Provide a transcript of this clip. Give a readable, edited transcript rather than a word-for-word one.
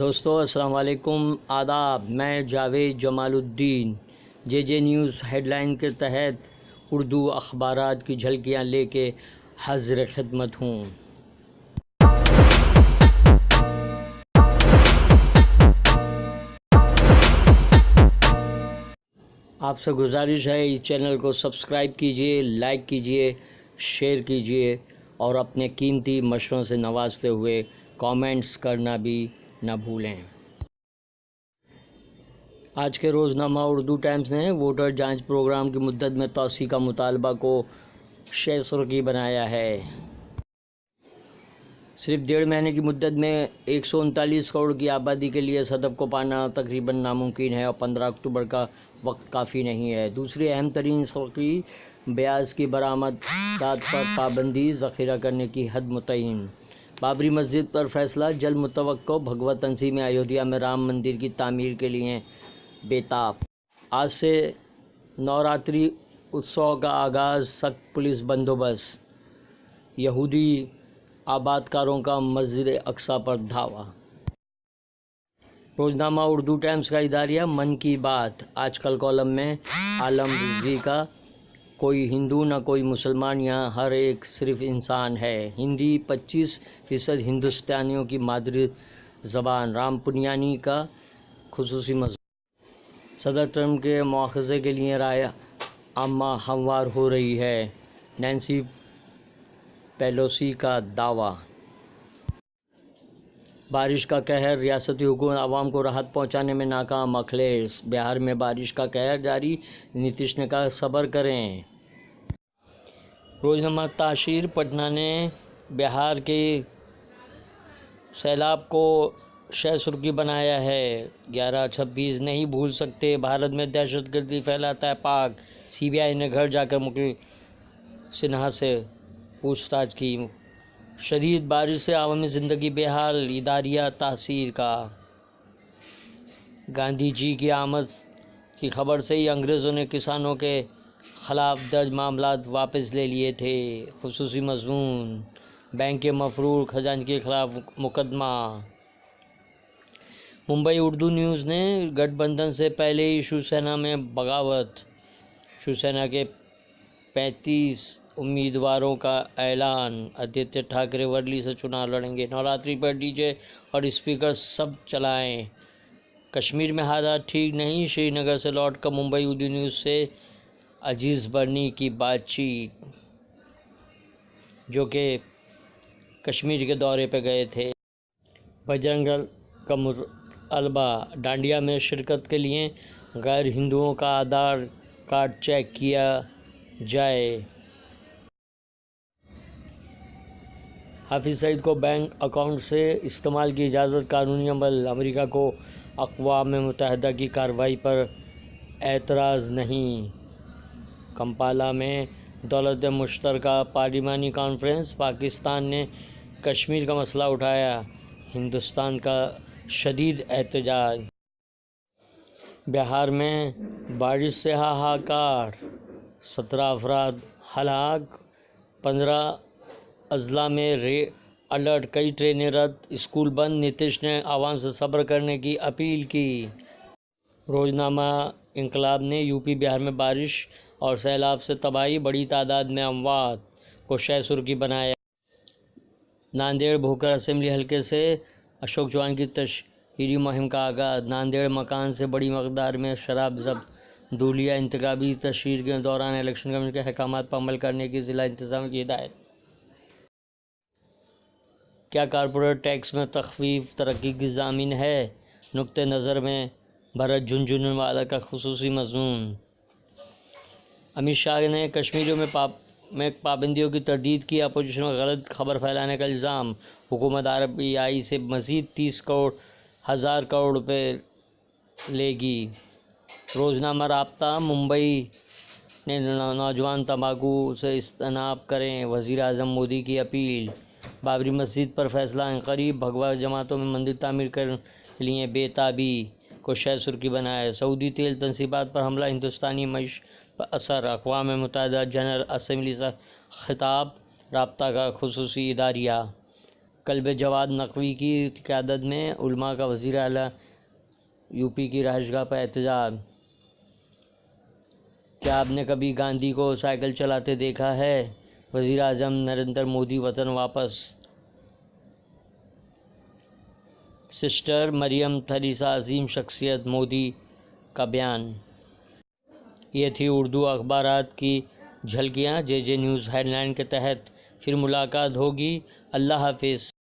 دوستو السلام علیکم، آداب۔ میں جاوید جمال الدین جے نیوز ہیڈ لائن کے تحت اردو اخبارات کی جھلکیاں لے کے حاضر خدمت ہوں۔ آپ سے گزارش ہے اس چینل کو سبسکرائب کیجئے، لائک کیجئے، شیئر کیجئے اور اپنے قیمتی مشوروں سے نوازتے ہوئے کامنٹس کرنا بھی نہ بھولیں۔ آج کے روزنامہ اردو ٹائمز نے ووٹر جانچ پروگرام کی مدت میں توسیع کا مطالبہ کو شہ سرخی بنایا ہے۔ صرف 1.5 مہینے کی مدت میں 139 کروڑ کی آبادی کے لیے اس ہدف کو پانا تقریباً ناممکن ہے اور 15 اکتوبر کا وقت کافی نہیں ہے۔ دوسری اہم ترین سرخی بیاج کی برآمدات پر پابندی، ذخیرہ کرنے کی حد متعین۔ بابری مسجد پر فیصلہ جلد متوقع۔ بھگوت تنظیمیں ایودھیا میں رام مندر کی تعمیر کے لیے بےتاب۔ آج سے نوراتری اتسو کا آغاز، سخت پولیس بندوبست۔ یہودی آباد کاروں کا مسجد اقصی پر دھاوا۔ روزنامہ اردو ٹائمز کا اداریہ من کی بات۔ آج کل کالم میں عالم رضوی کا کوئی ہندو نہ کوئی مسلمان، یہاں ہر ایک صرف انسان ہے۔ ہندی 25% ہندوستانیوں کی مادری زبان۔ رام پونیانی کا خصوصی مضمون۔ صدر ٹرمپ کے مواخذے کے لیے رائے عامہ ہموار ہو رہی ہے، نینسی پیلوسی کا دعویٰ۔ بارش کا قہر، ریاستی حکومت عوام کو راحت پہنچانے میں ناکام۔ اکھلیش، بہار میں بارش کا قہر جاری، نتیش نے کہا صبر کریں۔ روزنامہ تاشیر، پٹنہ نے بہار کے سیلاب کو شہ سرخی بنایا ہے۔ 11/26 نہیں بھول سکتے، بھارت میں دہشت گردی پھیلاتا ہے پاک۔ CBI نے گھر جا کر مکل سنہا سے پوچھ تاچھ کی۔ شدید بارش سے عوامی زندگی بحال، اداریہ تاثیر کا۔ گاندھی جی کی آمد کی خبر سے ہی انگریزوں نے کسانوں کے خلاف درج معاملات واپس لے لیے تھے، خصوصی مضمون۔ بینک کے مفرور خزانچی کے خلاف مقدمہ۔ ممبئی اردو نیوز نے گٹھ بندھن سے پہلے ہی شیوسینا میں بغاوت، شیوسینا کے 35 امیدواروں کا اعلان۔ آدتیہ ٹھاکرے ورلی سے چناؤ لڑیں گے۔ نوراتری پر ڈی جے اور اسپیکر سب چلائیں۔ کشمیر میں حالات ٹھیک نہیں، سری نگر سے لوٹ کر ممبئی اردو نیوز سے عزیز برنی کی بات چیت، جو کہ کشمیر کے دورے پہ گئے تھے۔ بجرنگ دل کا مطالبہ، ڈانڈیا میں شرکت کے لیے غیر ہندوؤں کا آدھار کارڈ چیک کیا جائے۔ حافظ سعید کو بینک اکاؤنٹ سے استعمال کی اجازت، قانونی عمل۔ امریکہ کو اقوام متحدہ کی کارروائی پر اعتراض نہیں۔ کمپالا میں دولت مشترکہ پارلیمانی کانفرنس، پاکستان نے کشمیر کا مسئلہ اٹھایا، ہندوستان کا شدید احتجاج۔ بہار میں بارش سے ہاہاکار، 17 افراد ہلاک، 15 اضلاع میں ریڈ الرٹ، کئی ٹرینیں رد، اسکول بند۔ نتیش نے عوام سے صبر کرنے کی اپیل کی۔ روزنامہ انقلاب نے UP بہار میں بارش اور سیلاب سے تباہی، بڑی تعداد میں اموات کو شہ سرخی بنایا۔ ناندیڑ بھوکر اسمبلی حلقے سے اشوک چوہان کی تشہیری مہم کا آغاز۔ ناندیڑ مکان سے بڑی مقدار میں شراب ضبط، دھولیا۔ انتخابی تشہیر کے دوران الیکشن کمیشن کے احکامات پر عمل کرنے کی ضلع انتظامیہ کی ہدایت۔ کیا کارپوریٹ ٹیکس میں تخفیف ترقی کی ضامن ہے؟ نقطہ نظر میں بھرت جھنجھنوالا کا خصوصی مضمون۔ امت شاہ نے کشمیریوں میں پابندیوں کی تردید کی، اپوزیشن پر غلط خبر پھیلانے کا الزام۔ حکومت RBI سے مزید 30,000 کروڑ روپے لے گی۔ روزنامہ رابطہ، ممبئی نے نوجوان تمباکو سے اجتناب کریں، وزیر اعظم مودی کی اپیل۔ بابری مسجد پر فیصلہ عنقریب، بھگوا جماعتوں میں مندر تعمیر کے لیے بےتابی کو شہ سرخی بنایا۔ سعودی تیل تنصیبات پر حملہ، ہندوستانی معیشت پر اثر، اقوام متحدہ جنرل اسمبلی سے خطاب۔ رابطہ کا خصوصی اداریہ۔ کلب جواد نقوی کی قیادت میں علماء کا وزیر اعلیٰ یو پی کی رہائش گاہ پر احتجاج۔ کیا آپ نے کبھی گاندھی کو سائیکل چلاتے دیکھا ہے؟ وزیر اعظم نریندر مودی وطن واپس۔ سسٹر مریم تھریسا عظیم شخصیت، مودی کا بیان۔ یہ تھی اردو اخبارات کی جھلکیاں جے جے نیوز ہیڈ لائن کے تحت۔ پھر ملاقات ہوگی۔ اللہ حافظ۔